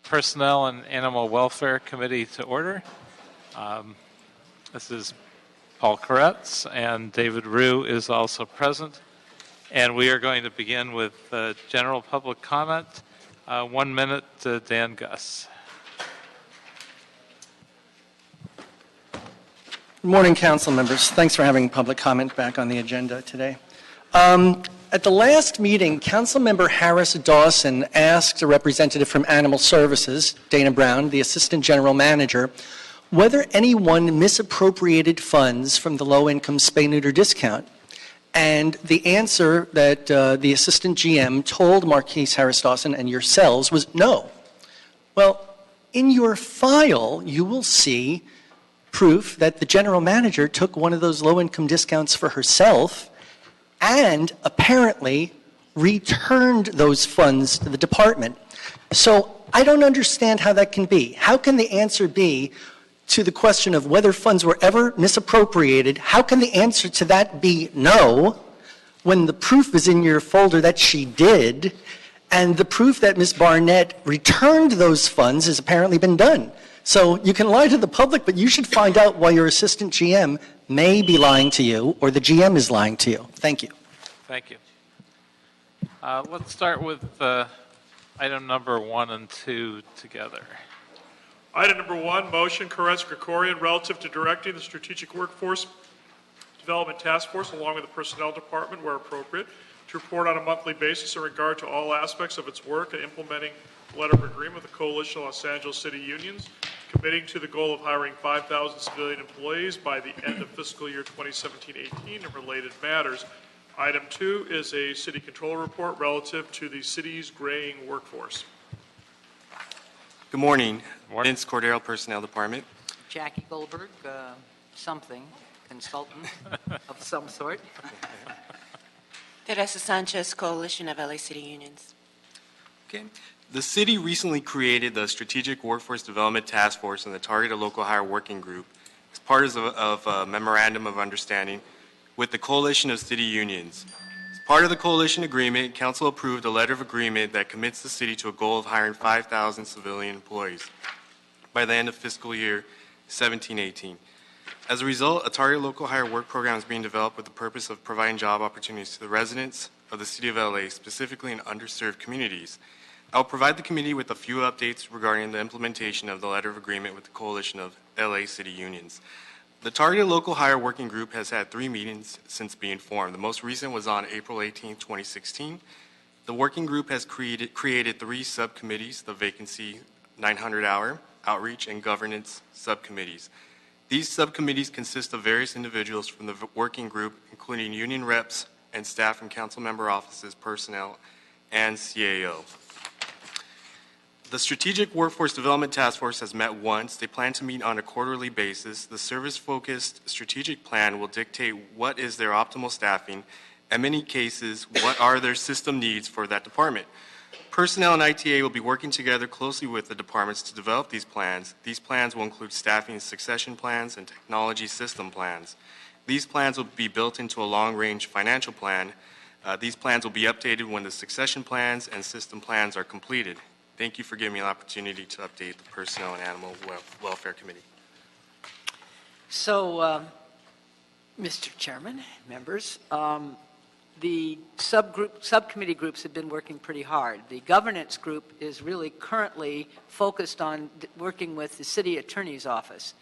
Personnel and Animal Welfare Committee to order. This is Paul Koretz, and David Rue is also present. And we are going to begin with general public comment. 1 minute, Dan Gus. Good morning, council members. Thanks for having public comment back on the agenda today. At the last meeting, Councilmember Harris Dawson asked a representative from Animal Services, Dana Brown, the Assistant General Manager, whether anyone misappropriated funds from the low-income spay-neuter discount. And the answer that the Assistant GM told Marquise Harris Dawson and yourselves was no. Well, in your file, you will see proof that the General Manager took one of those low-income discounts for herself and apparently returned those funds to the department. So I don't understand how that can be. How can the answer be to the question of whether funds were ever misappropriated? How can the answer to that be no, when the proof is in your folder that she did, and the proof that Ms. Barnett returned those funds has apparently been done? So you can lie to the public, but you should find out why your assistant GM may be lying to you or the GM is lying to you. Thank you. Thank you. Let's start with item number 1 and 2 together. Item number 1, motion Koretz-Krikorian relative to directing the Strategic Workforce Development Task Force along with the Personnel Department, where appropriate, to report on a monthly basis in regard to all aspects of its work in implementing the letter of agreement with the Coalition of Los Angeles City Unions, committing to the goal of hiring 5,000 civilian employees by the end of fiscal year 2017-18 and related matters. Item 2 is a city control report relative to the city's graying workforce. Good morning. Vince Cordero, Personnel Department. Jackie Goldberg, consultant of some sort. Teresa Sanchez, Coalition of LA City Unions. Okay. The city recently created the Strategic Workforce Development Task Force and the Targeted Local Hire Working Group as part of a memorandum of understanding with the Coalition of City Unions. As part of the coalition agreement, Council approved a letter of agreement that commits the city to a goal of hiring 5,000 civilian employees by the end of fiscal year 17-18. As a result, a targeted local hire work program is being developed with the purpose of providing job opportunities to the residents of the city of LA, specifically in underserved communities. I will provide the committee with a few updates regarding the implementation of the letter of agreement with the Coalition of LA City Unions. The Targeted Local Hire Working Group has had 3 meetings since being formed. The most recent was on April 18, 2016. The working group has created 3 subcommittees, the Vacancy 900-Hour, Outreach, and Governance subcommittees. These subcommittees consist of various individuals from the working group, including union reps and staff from council member offices, personnel, and CAO. The Strategic Workforce Development Task Force has met once. They plan to meet on a quarterly basis. The service-focused strategic plan will dictate what is their optimal staffing, and in many cases, what are their system needs for that department. Personnel and ITA will be working together closely with the departments to develop these plans. These plans will include staffing and succession plans and technology system plans. These plans will be built into a long-range financial plan. These plans will be updated when the succession plans and system plans are completed. Thank you for giving me an opportunity to update the Personnel and Animal Welfare Committee. So, Mr. Chairman, members, the subcommittee groups have been working pretty hard. The governance group is really currently focused on working with the city attorney's office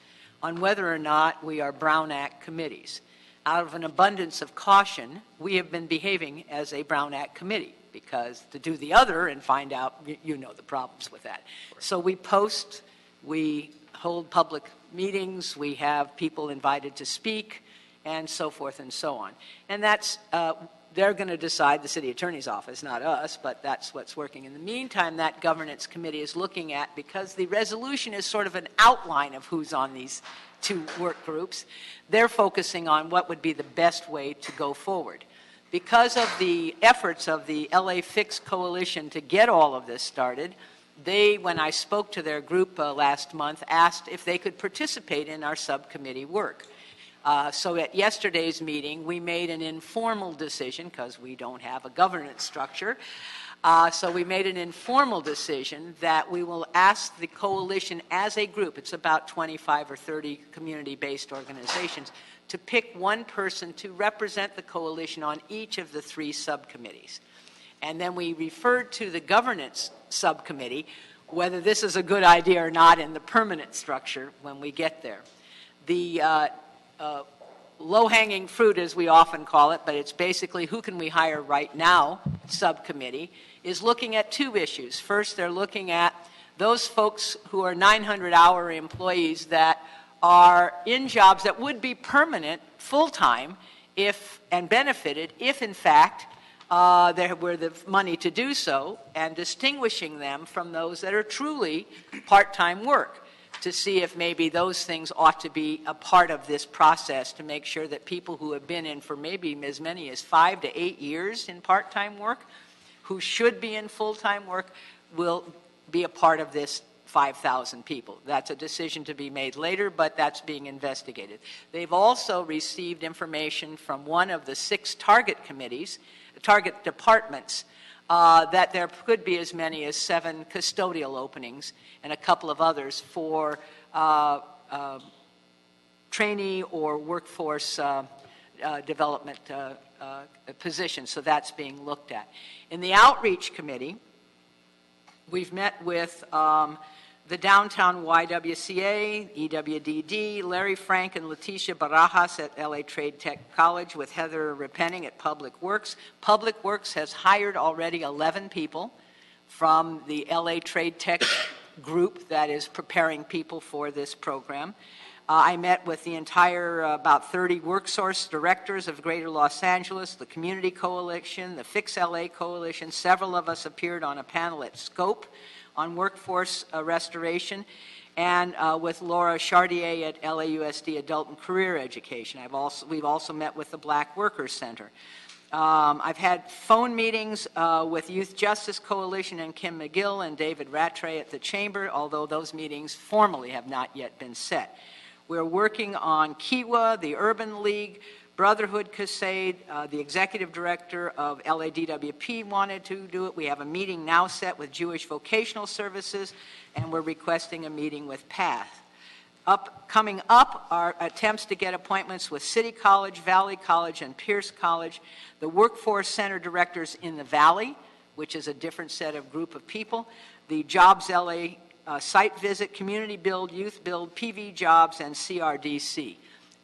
on whether or not we are Brown Act committees. Out of an abundance of caution, we have been behaving as a Brown Act committee, because to do the other and find out, you know the problems with that. So we post, we hold public meetings, we have people invited to speak, and so forth and so on. And that's, they're going to decide, the city attorney's office, not us, but that's what's working. In the meantime, that governance committee is looking at, because the resolution is sort of an outline of who's on these 2 work groups, they're focusing on what would be the best way to go forward. Because of the efforts of the LA Fix Coalition to get all of this started, they, when I spoke to their group last month, asked if they could participate in our subcommittee work. So at yesterday's meeting, we made an informal decision, because we don't have a governance structure, So we made an informal decision that we will ask the coalition as a group, it's about 25 or 30 community-based organizations, to pick one person to represent the coalition on each of the 3 subcommittees. And then we referred to the governance subcommittee, whether this is a good idea or not in the permanent structure when we get there. The low-hanging fruit, as we often call it, but it's basically who can we hire right now, subcommittee, is looking at 2 issues. First, they're looking at those folks who are 900-hour employees that are in jobs that would be permanent, full-time, if and benefited if, in fact, there were the money to do so, and distinguishing them from those that are truly part-time work to see if maybe those things ought to be a part of this process to make sure that people who have been in for maybe as many as 5 to 8 years in part-time work, who should be in full-time work, will be a part of this 5,000 people. That's a decision to be made later, but that's being investigated. They've also received information from one of the 6 target committees, target departments, that there could be as many as 7 custodial openings and a couple of others for trainee or workforce development positions. So that's being looked at. In the outreach committee, we've met with the downtown YWCA, EWDD, Larry Frank and Leticia Barajas at LA Trade Tech College, with Heather Repenning at Public Works. Public Works has hired already 11 people from the LA Trade Tech group that is preparing people for this program. I met with the entire about 30 WorkSource directors of Greater Los Angeles, the Community Coalition, the Fix LA Coalition. Several of us appeared on a panel at Scope on workforce restoration, and with Laura Chartier at LAUSD Adult and Career Education. We've also met with the Black Workers Center. I've had phone meetings with Youth Justice Coalition and Kim McGill and David Rattray at the Chamber, although those meetings formally have not yet been set. We're working on Kiwa, the Urban League, Brotherhood Crusade, the executive director of LADWP wanted to do it. We have a meeting now set with Jewish Vocational Services, and we're requesting a meeting with PATH. Coming up are attempts to get appointments with City College, Valley College, and Pierce College, the Workforce Center directors in the Valley, which is a different set of group of people, the Jobs LA site visit, Community Build, Youth Build, PV Jobs, and CRDC.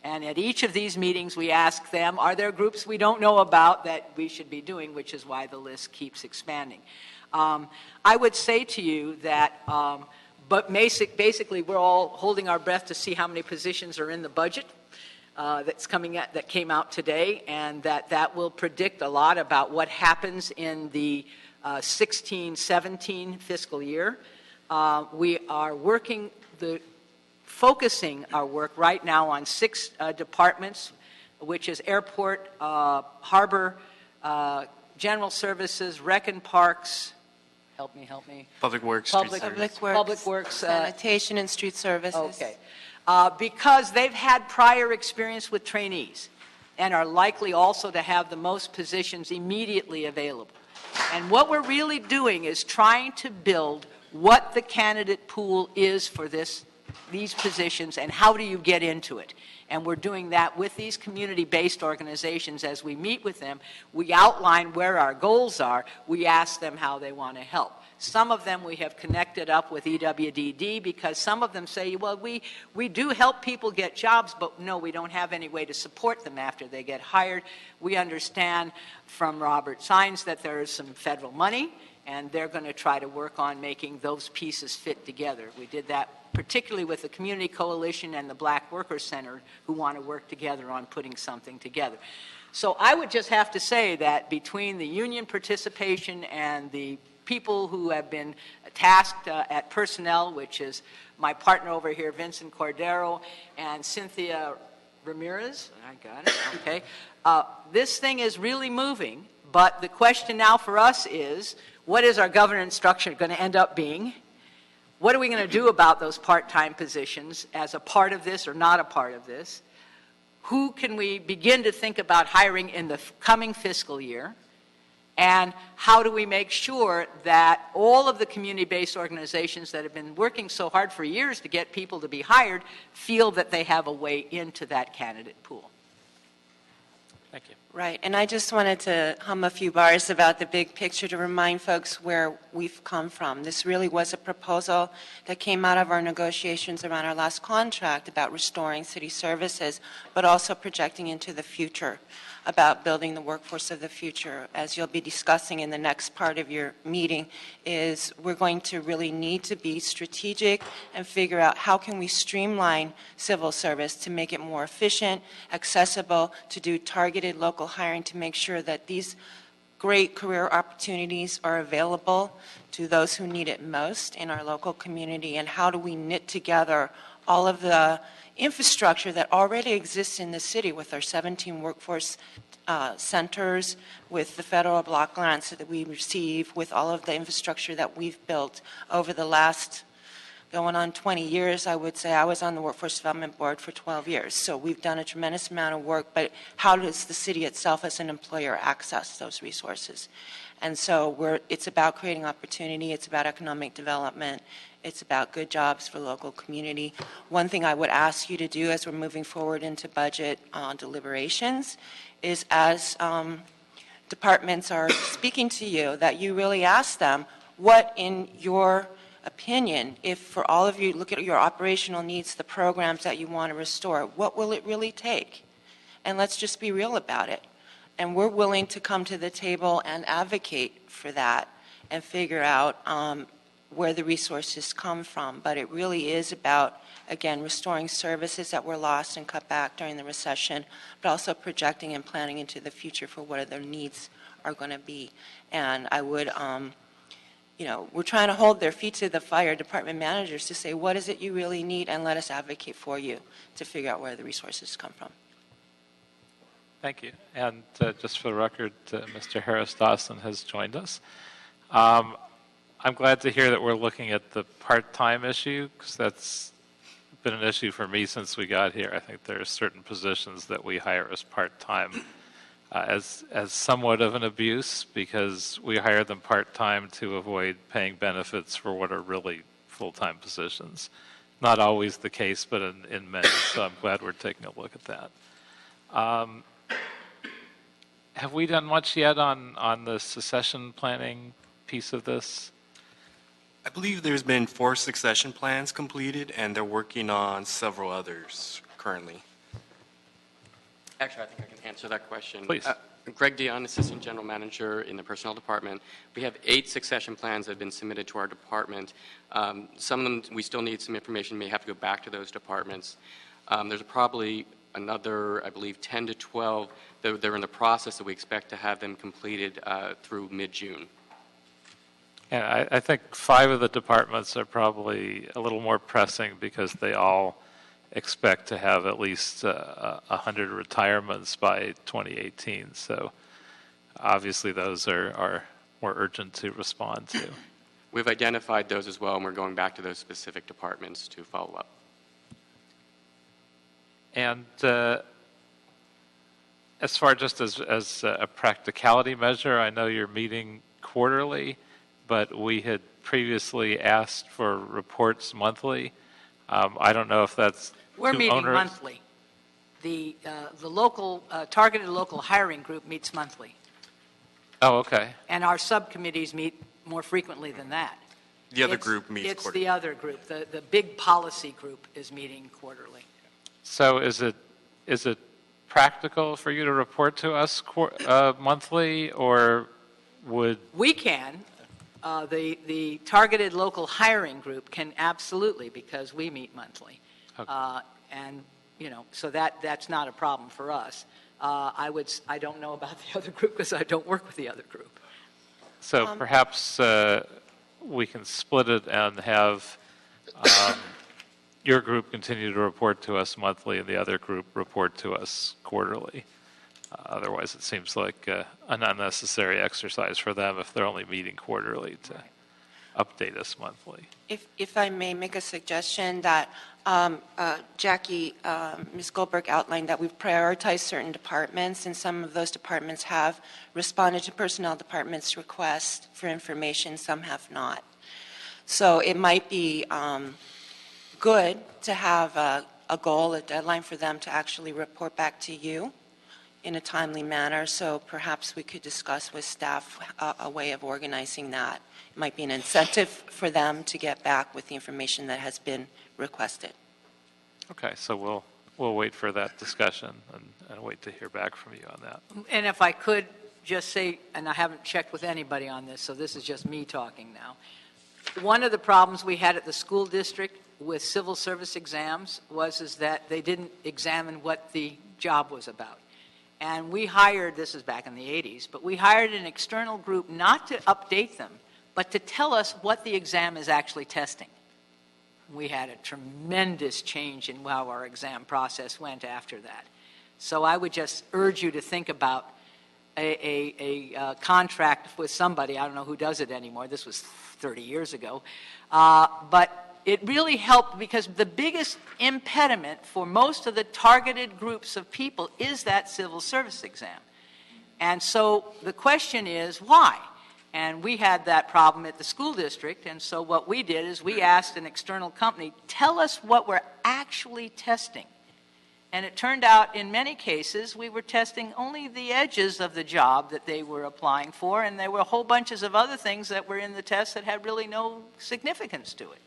And at each of these meetings, we ask them, are there groups we don't know about that we should be doing, which is why the list keeps expanding. I would say to you that, but basically, we're all holding our breath to see how many positions are in the budget that came out today, and that will predict a lot about what happens in the 16-17 fiscal year. We are focusing our work right now on 6 departments, which is airport, harbor, general services, rec and parks, help me. Public Works, Public Works, sanitation and street services. Okay. Because they've had prior experience with trainees and are likely also to have the most positions immediately available. And what we're really doing is trying to build what the candidate pool is for these positions and how do you get into it. And we're doing that with these community-based organizations. As we meet with them, we outline where our goals are. We ask them how they want to help. Some of them we have connected up with EWDD because some of them say, well, we do help people get jobs, but no, we don't have any way to support them after they get hired. We understand from Robert Sines that there is some federal money, and they're going to try to work on making those pieces fit together. We did that particularly with the Community Coalition and the Black Workers Center, who want to work together on putting something together. So I would just have to say that between the union participation and the people who have been tasked at personnel, which is my partner over here, Vincent Cordero, and Cynthia Ramirez, I got it, okay. This thing is really moving, but the question now for us is, what is our governance structure going to end up being? What are we going to do about those part-time positions as a part of this or not a part of this? Who can we begin to think about hiring in the coming fiscal year? And how do we make sure that all of the community-based organizations that have been working so hard for years to get people to be hired feel that they have a way into that candidate pool? Thank you. Right, and I just wanted to hum a few bars about the big picture to remind folks where we've come from. This really was a proposal that came out of our negotiations around our last contract about restoring city services, but also projecting into the future about building the workforce of the future. As you'll be discussing in the next part of your meeting, is we're going to really need to be strategic and figure out how can we streamline civil service to make it more efficient, accessible, to do targeted local hiring to make sure that these great career opportunities are available to those who need it most in our local community, and how do we knit together all of the infrastructure that already exists in the city with our 17 workforce centers, with the federal block grants that we receive, with all of the infrastructure that we've built over the last going on 20 years. I would say I was on the Workforce Development Board for 12 years, so we've done a tremendous amount of work, but how does the city itself as an employer access those resources? And so it's about creating opportunity, it's about economic development, it's about good jobs for local community. One thing I would ask you to do as we're moving forward into budget deliberations is, as departments are speaking to you, that you really ask them, what in your opinion, if for all of you look at your operational needs, the programs that you want to restore, what will it really take? And let's just be real about it. And we're willing to come to the table and advocate for that and figure out where the resources come from. But it really is about, again, restoring services that were lost and cut back during the recession, but also projecting and planning into the future for what their needs are going to be. And I would, we're trying to hold their feet to the fire, department managers, to say, what is it you really need, and let us advocate for you to figure out where the resources come from. Thank you. And just for the record, Mr. Harris Dawson has joined us. I'm glad to hear that we're looking at the part-time issue, because that's been an issue for me since we got here. I think there are certain positions that we hire as part-time as somewhat of an abuse, because we hire them part-time to avoid paying benefits for what are really full-time positions. Not always the case, but in many, so I'm glad we're taking a look at that. Have we done much yet on the succession planning piece of this? I believe there's been 4 succession plans completed, and they're working on several others currently. Actually, I think I can answer that question. Please. Greg Dion, Assistant General Manager in the Personnel Department. We have 8 succession plans that have been submitted to our department. Some of them, we still need some information, may have to go back to those departments. There's probably another, I believe, 10 to 12 that they're in the process that we expect to have them completed through mid-June. Yeah, I think 5 of the departments are probably a little more pressing, because they all expect to have at least 100 retirements by 2018. So obviously those are more urgent to respond to. We've identified those as well, and we're going back to those specific departments to follow up. And as far just as a practicality measure, I know you're meeting quarterly, but we had previously asked for reports monthly. I don't know if that's We're too meeting onerous. monthly. The local, targeted local hiring group meets monthly, Oh, okay. and our subcommittees meet more frequently than that. The other It's- group meets It's quarterly. the other group. The big policy group is meeting quarterly. So is it practical for you to report to us monthly, or would? We can. The targeted local hiring group can absolutely, because we meet monthly. Okay. And, so that's not a problem for us. I don't know about the other group, because I don't work with the other group. So perhaps we can split it and have your group continue to report to us monthly and the other group report to us quarterly. Otherwise, it seems like an unnecessary exercise for them if they're only meeting quarterly to update us monthly. If I may make a suggestion, that Jackie, Ms. Goldberg outlined that we've prioritized certain departments, and some of those departments have responded to personnel department's request for information, some have not. So it might be good to have a goal, a deadline for them to actually report back to you in a timely manner, so perhaps we could discuss with staff a way of organizing that. It might be an incentive for them to get back with the information that has been requested. Okay, so we'll wait for that discussion and wait to hear back from you on that. And if I could just say, and I haven't checked with anybody on this, so this is just me talking now. One of the problems we had at the school district with civil service exams is that they didn't examine what the job was about. And we hired, this is back in the 80s, but we hired an external group not to update them, but to tell us what the exam is actually testing. We had a tremendous change in how our exam process went after that. So I would just urge you to think about a contract with somebody. I don't know who does it anymore. This was 30 years ago. But it really helped because the biggest impediment for most of the targeted groups of people is that civil service exam. And so the question is, why? And we had that problem at the school district, and so what we did is we asked an external company, tell us what we're actually testing. And it turned out in many cases we were testing only the edges of the job that they were applying for, and there were whole bunches of other things that were in the test that had really no significance to it.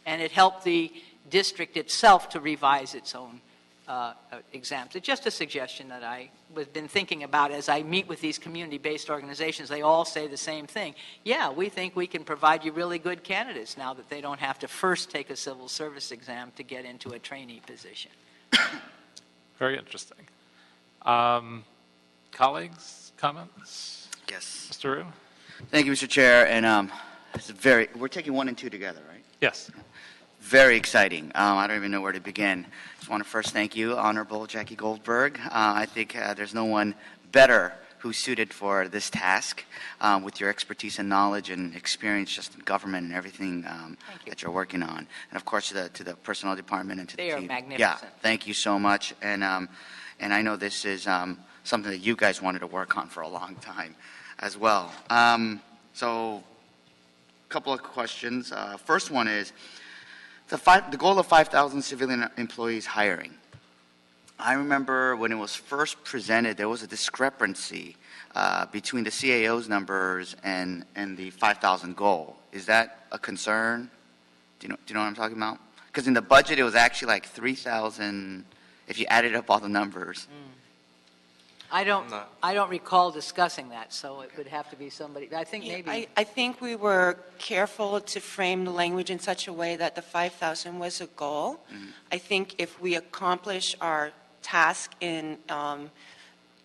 And it helped the district itself to revise its own exams. It's just a suggestion that I've been thinking about as I meet with these community-based organizations. They all say the same thing. Yeah, we think we can provide you really good candidates now that they don't have to first take a civil service exam to get into a trainee position. Very interesting. Colleagues, comments? Yes. Mr. Rue? Thank you, Mr. Chair. And we're taking 1 and 2 together, right? Yes. Very exciting. I don't even know where to begin. Just want to first thank you, Honorable Jackie Goldberg. I think there's no one better who's suited for this task with your expertise and knowledge and experience just in government and everything that you're working on. And of course, to the personnel department and to the team. They are magnificent. Yeah, thank you so much. And I know this is something that you guys wanted to work on for a long time as well. So a couple of questions. First one is, the goal of 5,000 civilian employees hiring. I remember when it was first presented, there was a discrepancy between the CAO's numbers and the 5,000 goal. Is that a concern? Do you know what I'm talking about? Because in the budget, it was actually like 3,000 if you added up all the numbers. I don't recall discussing that, so it would have to be somebody. I think maybe. I think we were careful to frame the language in such a way that the 5,000 was a goal. I think if we accomplish our task in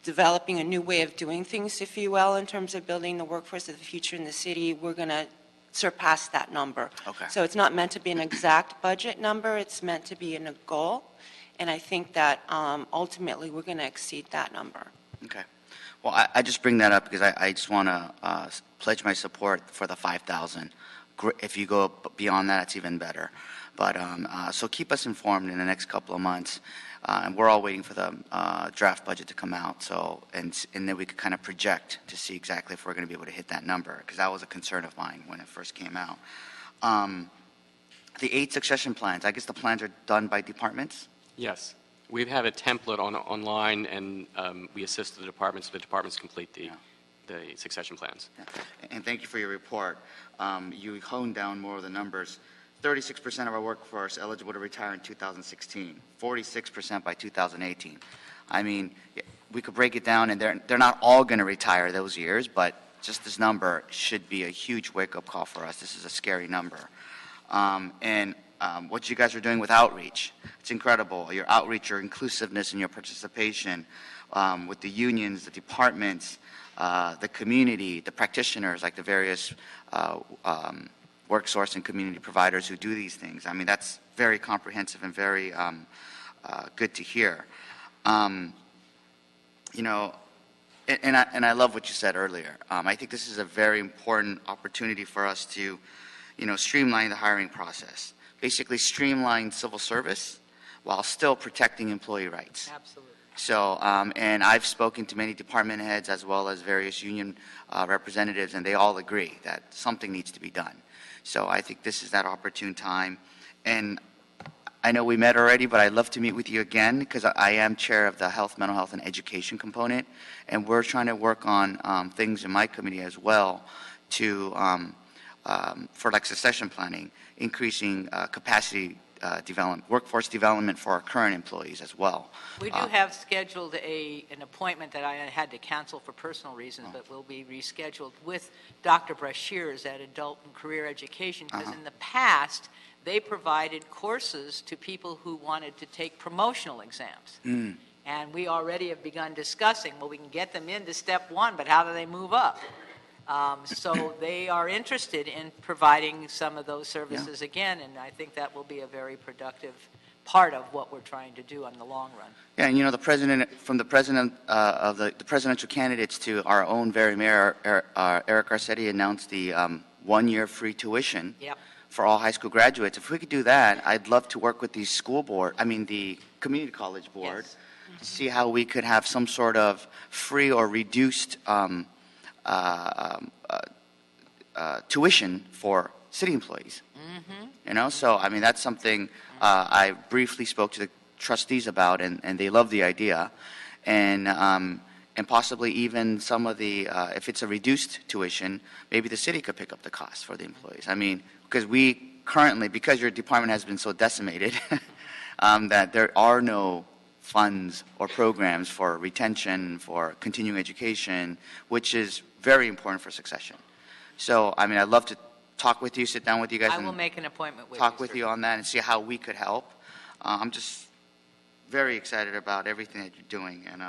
developing a new way of doing things, if you will, in terms of building the workforce of the future in the city, we're going to surpass that number. Okay. So it's not meant to be an exact budget number, it's meant to be in a goal. And I think that ultimately we're going to exceed that number. Okay. Well, I just bring that up because I just want to pledge my support for the 5,000. If you go beyond that, it's even better. But so keep us informed in the next couple of months. And we're all waiting for the draft budget to come out. So and then we could kind of project to see exactly if we're going to be able to hit that number, because that was a concern of mine when it first came out. The 8 succession plans, I guess the plans are done by departments? Yes. We have a template online, and we assist the departments so the departments complete the succession plans. Yeah. And thank you for your report. You honed down more of the numbers. 36% of our workforce eligible to retire in 2016, 46% by 2018. I mean, we could break it down, and they're not all going to retire those years, but just this number should be a huge wake-up call for us. This is a scary number. What you guys are doing with outreach, it's incredible. Your outreach, your inclusiveness, and your participation with the unions, the departments, the community, the practitioners, like the various work source and community providers who do these things. I mean, that's very comprehensive and very good to hear. And I love what you said earlier. I think this is a very important opportunity for us to, streamline the hiring process. basically streamline civil service while still protecting employee rights. Absolutely. So, and I've spoken to many department heads as well as various union representatives, and they all agree that something needs to be done. So I think this is that opportune time. And I know we met already, but I'd love to meet with you again because I am chair of the Health, Mental Health, and Education component, and we're trying to work on things in my committee as well to, for like succession planning, increasing capacity development, workforce development for our current employees as well. We do have scheduled an appointment that I had to cancel for personal reasons, but will be rescheduled with Dr. Brashears at Adult and Career Education, because in the past, they provided courses to people who wanted to take promotional exams. And we already have begun discussing, well, we can get them into step one, but how do they move up? So they are interested in providing some of those services again, and I think that will be a very productive part of what we're trying to do in the long run. Yeah, and you know, the president, from the president of the presidential candidates to our own very mayor, Eric Garcetti, announced the 1 year free tuition for all high school graduates. If we could do that, I'd love to work with the the community college board, to see how we could have some sort of free or reduced tuition for city employees. You know, so I mean, that's something I briefly spoke to the trustees about, and they love the idea, and possibly even some of the, if it's a reduced tuition, maybe the city could pick up the cost for the employees. I mean, because we currently, because your department has been so decimated, that there are no funds or programs for retention, for continuing education, which is very important for succession. So, I mean, I'd love to talk with you, sit down with you guys. I will make an appointment with you. Talk with you on that and see how we could help. I'm just very excited about everything that you're doing, and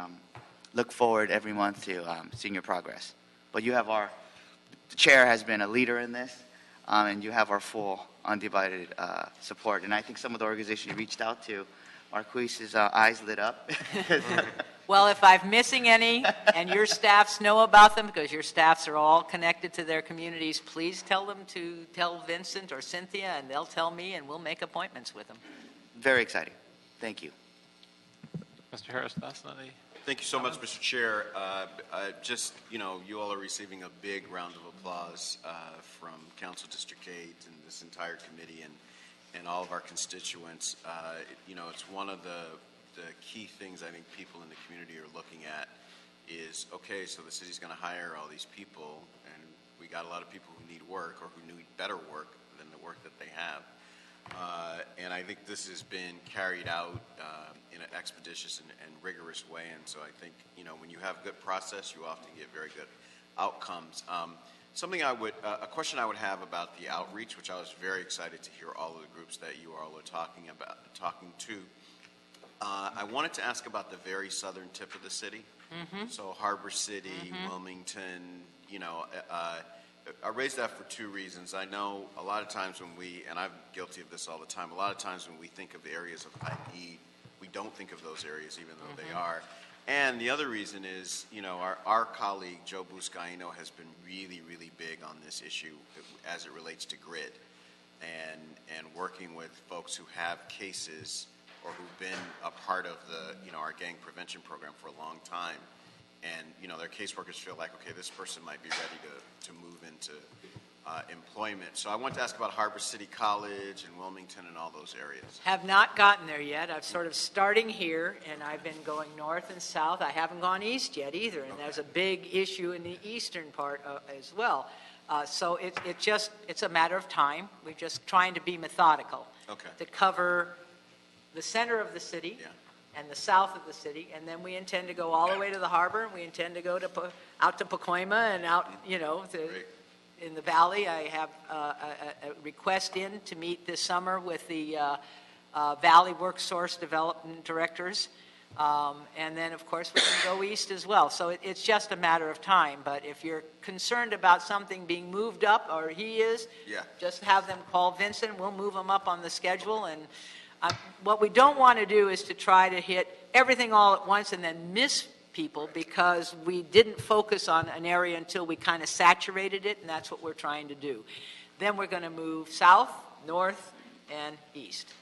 look forward every month to seeing your progress. But you have the chair has been a leader in this, and you have our full undivided support. And I think some of the organizations you reached out to, Marquise's eyes lit up. Well, if I'm missing any and your staffs know about them, because your staffs are all connected to their communities, please tell them to tell Vincent or Cynthia, and they'll tell me, and we'll make appointments with them. Very exciting. Thank you. Mr. Harris, Dawson, any? Thank you so much, Mr. Chair. You all are receiving a big round of applause from Council District 8 and this entire committee and all of our constituents. It's one of the key things I think people in the community are looking at is, okay, so the city's going to hire all these people, and we got a lot of people who need work or who need better work than the work that they have. And I think this has been carried out in an expeditious and rigorous way. And so I think, when you have good process, you often get very good outcomes. A question I would have about the outreach, which I was very excited to hear all of the groups that you all are talking to. I wanted to ask about the very southern tip of the city. So Harbor City, Wilmington, I raise that for two reasons. I know a lot of times and I'm guilty of this all the time, a lot of times when we think of areas of high need, we don't think of those areas even though they are. And the other reason is, our colleague Joe Buscaino has been really, really big on this issue as it relates to grid and working with folks who have cases or who've been a part of our gang prevention program for a long time. And, their caseworkers feel like, okay, this person might be ready to move into employment. So I want to ask about Harbor City College and Wilmington and all those areas. Have not gotten there yet. I'm sort of starting here, and I've been going north and south. I haven't gone east yet either, and there's a big issue in the eastern part as well. So it's a matter of time. We're just trying to be methodical to cover the center of the city and the south of the city, and then we intend to go all the way to the harbor, and we intend to go out to Pacoima and out, in the valley. I have a request in to meet this summer with the Valley Work Source Development Directors, and then, of course, we're going to go east as well. So it's just a matter of time, but if you're concerned about something being moved up, or he is, just have them call Vincent. We'll move them up on the schedule, and what we don't want to do is to try to hit everything all at once and then miss people because we didn't focus on an area until we kind of saturated it, and that's what we're trying to do. Then we're going to move south, north, and east.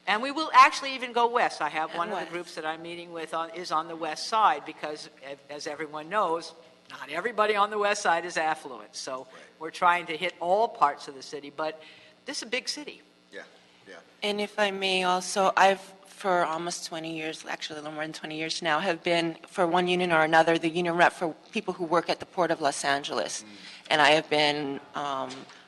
And we will actually even go west. I have one of the west. groups that I'm meeting with is on the west side because, as everyone knows, not everybody on the west side is affluent. So we're trying to hit all parts of the city, but this is a big city. Yeah, yeah. And if I may also, I've, for almost 20 years, actually a little more than 20 years now, have been, for one union or another, the union rep for people who work at the Port of Los Angeles. And I have been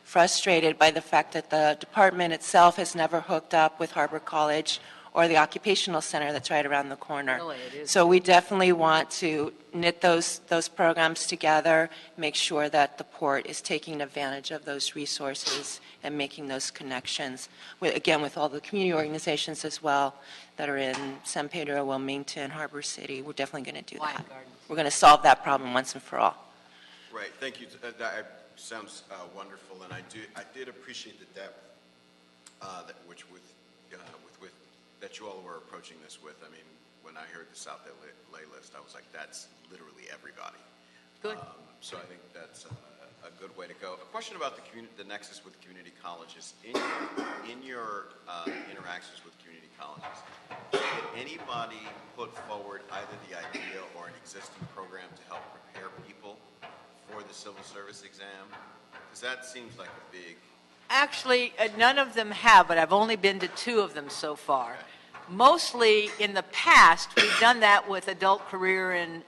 frustrated by the fact that the department itself has never hooked up with Harbor College or the occupational center that's right around the corner. Really, it is. So we definitely want to knit those programs together, make sure that the port is taking advantage of those resources and making those connections, again, with all the community organizations as well that are in San Pedro, Wilmington, Harbor City. We're definitely going to do that. Weingarten. We're going to solve that problem once and for all. Right, thank you. That sounds wonderful, and I did appreciate the depth that you all were approaching this with. I mean, when I heard the South LA list, I was like, that's literally everybody. Good. So I think that's a good way to go. A question about the nexus with community colleges. In your interactions with community colleges, did anybody put forward either the idea or an existing program to help prepare people for the civil service exam? Because that seems like a big... Actually, none of them have, but I've only been to 2 of them so far. Mostly in the past, we've done that with adult career and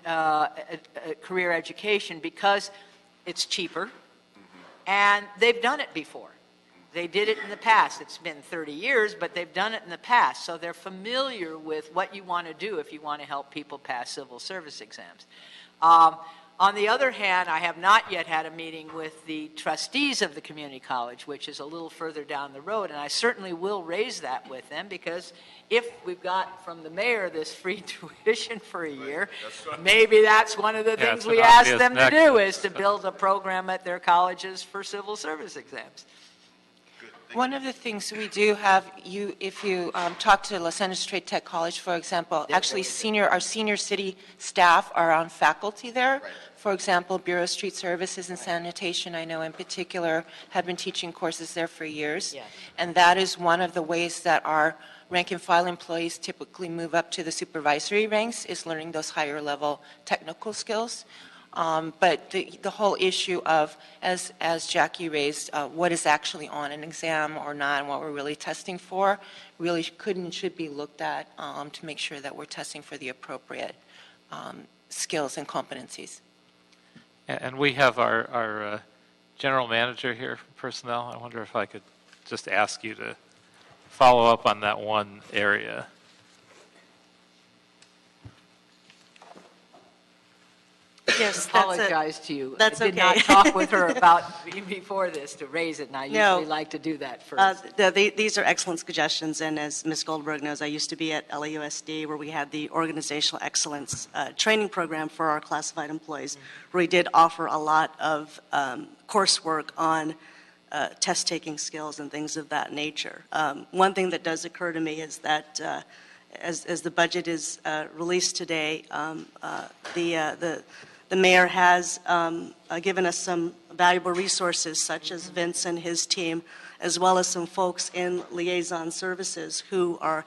career education because it's cheaper, and they've done it before. They did it in the past. It's been 30 years, but they've done it in the past, so they're familiar with what you want to do if you want to help people pass civil service exams. On the other hand, I have not yet had a meeting with the trustees of the community college, which is a little further down the road, and I certainly will raise that with them because if we've got from the mayor this free tuition for a year, maybe that's one of the things we ask them to do is to build a program at their colleges for civil service exams. One of the things we do have, if you talk to Los Angeles Trade Tech College, for example, actually our senior city staff are on faculty there. Right. For example, Bureau of Street Services and Sanitation, I know in particular, have been teaching courses there for years. Yes. And that is one of the ways that our rank and file employees typically move up to the supervisory ranks, is learning those higher level technical skills. But the whole issue of, as Jackie raised, what is actually on an exam or not and what we're really testing for really could and should be looked at to make sure that we're testing for the appropriate skills and competencies. And we have our general manager here for personnel. I wonder if I could just ask you to follow up on that one area. Yes, Apologize to you. that's I did okay. not talk with her about before this to raise it, and I No. usually like to do that first. These are excellent suggestions, and as Ms. Goldberg knows, I used to be at LAUSD where we had the Organizational Excellence Training Program for our classified employees, where we did offer a lot of coursework on test-taking skills and things of that nature. One thing that does occur to me is that as the budget is released today, the mayor has given us some valuable resources, such as Vince and his team, as well as some folks in liaison services who are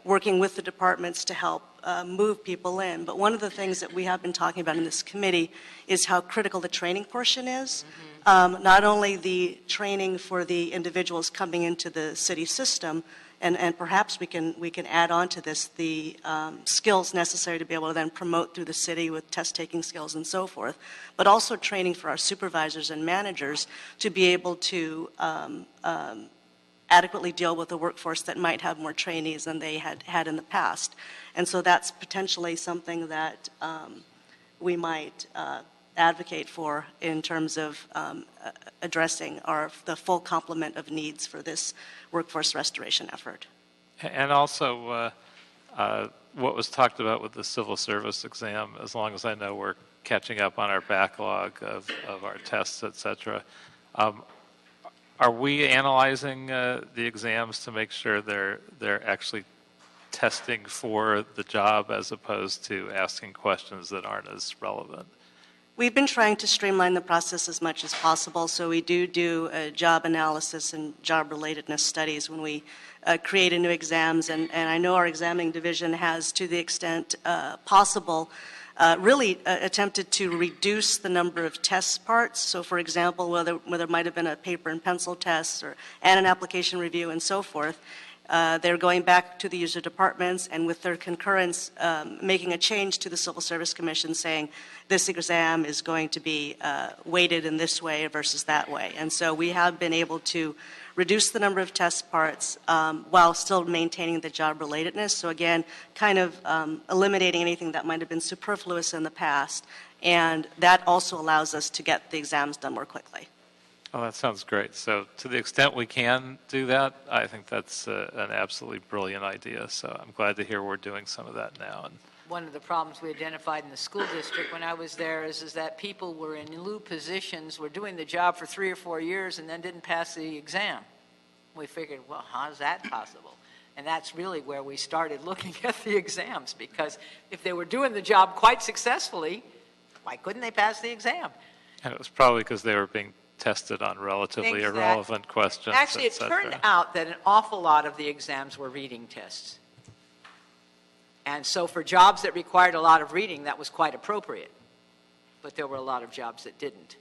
working with the departments to help move people in. But one of the things that we have been talking about in this committee is how critical the training portion is. Not only the training for the individuals coming into the city system, and perhaps we can add on to this the skills necessary to be able to then promote through the city with test-taking skills and so forth, but also training for our supervisors and managers to be able to adequately deal with a workforce that might have more trainees than they had in the past. And so that's potentially something that we might advocate for in terms of addressing the full complement of needs for this workforce restoration effort. And also, what was talked about with the civil service exam, as long as I know we're catching up on our backlog of our tests, et cetera, are we analyzing the exams to make sure they're actually testing for the job as opposed to asking questions that aren't as relevant? We've been trying to streamline the process as much as possible, so we do job analysis and job relatedness studies when we create new exams, and I know our examining division has, to the extent possible, really attempted to reduce the number of test parts. So, for example, whether it might have been a paper and pencil test and an application review and so forth, they're going back to the user departments and with their concurrence making a change to the Civil Service Commission saying this exam is going to be weighted in this way versus that way. And so we have been able to reduce the number of test parts while still maintaining the job relatedness. So again, kind of eliminating anything that might have been superfluous in the past. And that also allows us to get the exams done more quickly. Oh, that sounds great. So to the extent we can do that, I think that's an absolutely brilliant idea. So I'm glad to hear we're doing some of that now. And One of the problems we identified in the school district when I was there is that people were in lieu positions, were doing the job for 3 or 4 years and then didn't pass the exam. We figured, well, how is that possible? And that's really where we started looking at the exams, because if they were doing the job quite successfully, why couldn't they pass the exam? And it was probably because they were being tested on relatively irrelevant questions. Actually, it turned out that an awful lot of the exams were reading tests. And so for jobs that required a lot of reading, that was quite appropriate. But there were a lot of jobs that didn't.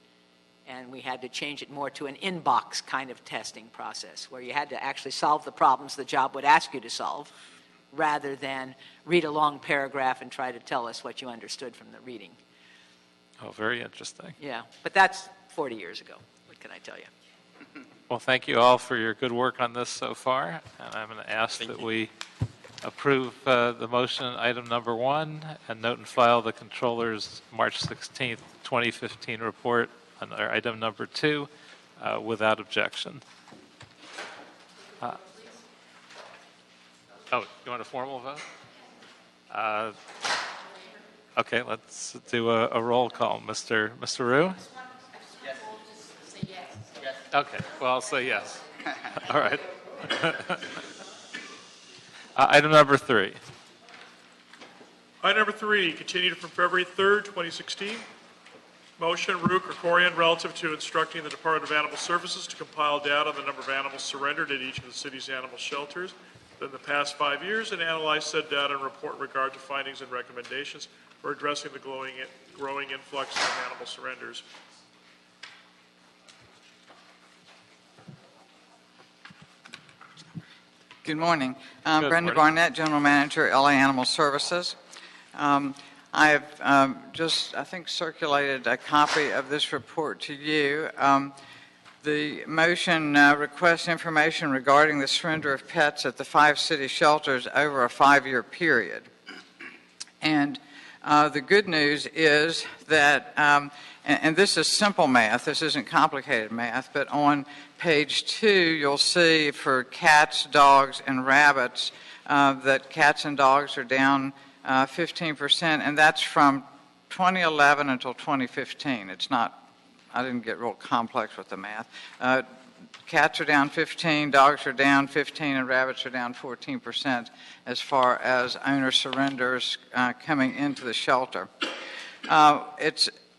And we had to change it more to an inbox kind of testing process, where you had to actually solve the problems the job would ask you to solve, rather than read a long paragraph and try to tell us what you understood from the reading. Oh, very interesting. Yeah, but that's 40 years ago. What can I tell you? Well, thank you all for your good work on this so far. And I'm going to ask that we approve the motion, item number 1, and note and file the controller's March 16th, 2015 report on our item number 2 without objection. Oh, you want a formal vote? Okay, let's do a roll call. Mr. Rue? Yes. Okay, well, I'll say yes. All right. Item number 3. Item number 3, continued from February 3rd, 2016. Motion, Rue Krikorian, relative to instructing the Department of Animal Services to compile data on the number of animals surrendered at each of the city's animal shelters in the past 5 years and analyze said data and report in regard to findings and recommendations for addressing the growing influx of animal surrenders. Good morning. Good Brenda morning. Barnett, General Manager, LA Animal Services. I have I think, circulated a copy of this report to you. The motion requests information regarding the surrender of pets at the 5 city shelters over a 5-year period. And the good news is that, and this is simple math, this isn't complicated math, but on page 2 you'll see for cats, dogs, and rabbits that cats and dogs are down 15%, and that's from 2011 until 2015. It's not, I didn't get real complex with the math. Cats are down 15, dogs are down 15, and rabbits are down 14% as far as owner surrenders coming into the shelter.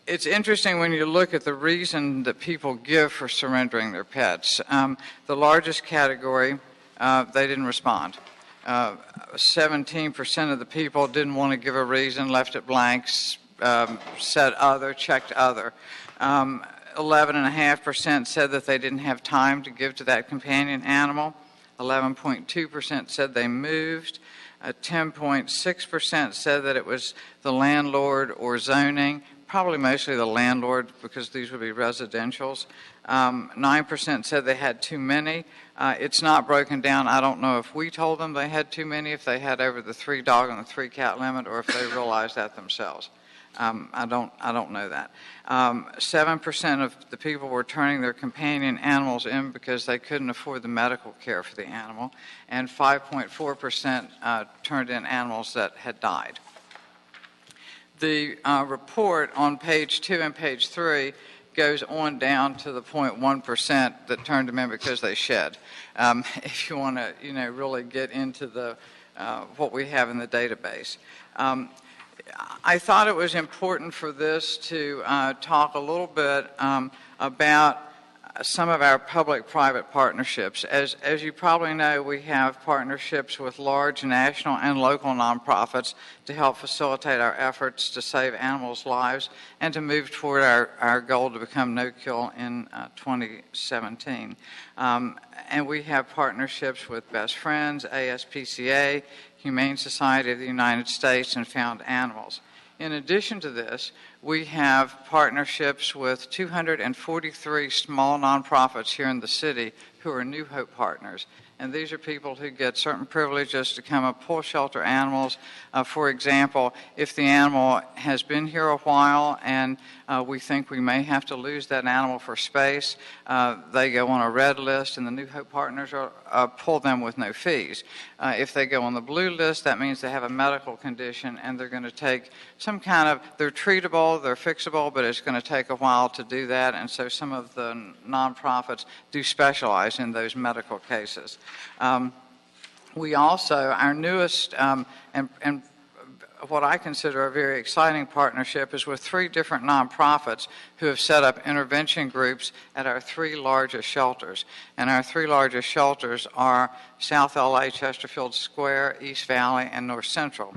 It's interesting when you look at the reason that people give for surrendering their pets. The largest category, they didn't respond. 17% of the people didn't want to give a reason, left it blank, said other, checked other. 11.5% said that they didn't have time to give to that companion animal. 11.2% said they moved. 10.6% said that it was the landlord or zoning, probably mostly the landlord because these would be residentials. 9% said they had too many. It's not broken down. I don't know if we told them they had too many, if they had over the 3-dog and the 3-cat limit, or if they realized that themselves. I don't know that. 7% of the people were turning their companion animals in because they couldn't afford the medical care for the animal, and 5.4% turned in animals that had died. The report on page 2 and page 3 goes on down to the 0.1% that turned them in because they shed. If you want to, really get into the what we have in the database. I thought it was important for this to talk a little bit about some of our public-private partnerships. As you probably know, we have partnerships with large national and local nonprofits to help facilitate our efforts to save animals' lives and to move toward our goal to become no-kill in 2017. And we have partnerships with Best Friends, ASPCA, Humane Society of the United States, and Found Animals. In addition to this, we have partnerships with 243 small nonprofits here in the city who are New Hope partners. And these are people who get certain privileges to come and pull shelter animals. For example, if the animal has been here a while and we think we may have to lose that animal for space, they go on a red list and the New Hope partners pull them with no fees. If they go on the blue list, that means they have a medical condition and they're going to take some kind of, they're treatable, they're fixable, but it's going to take a while to do that. And so some of the nonprofits do specialize in those medical cases. We also, our newest and what I consider a very exciting partnership is with 3 different nonprofits who have set up intervention groups at our 3 largest shelters. And our 3 largest shelters are South LA, Chesterfield Square, East Valley, and North Central.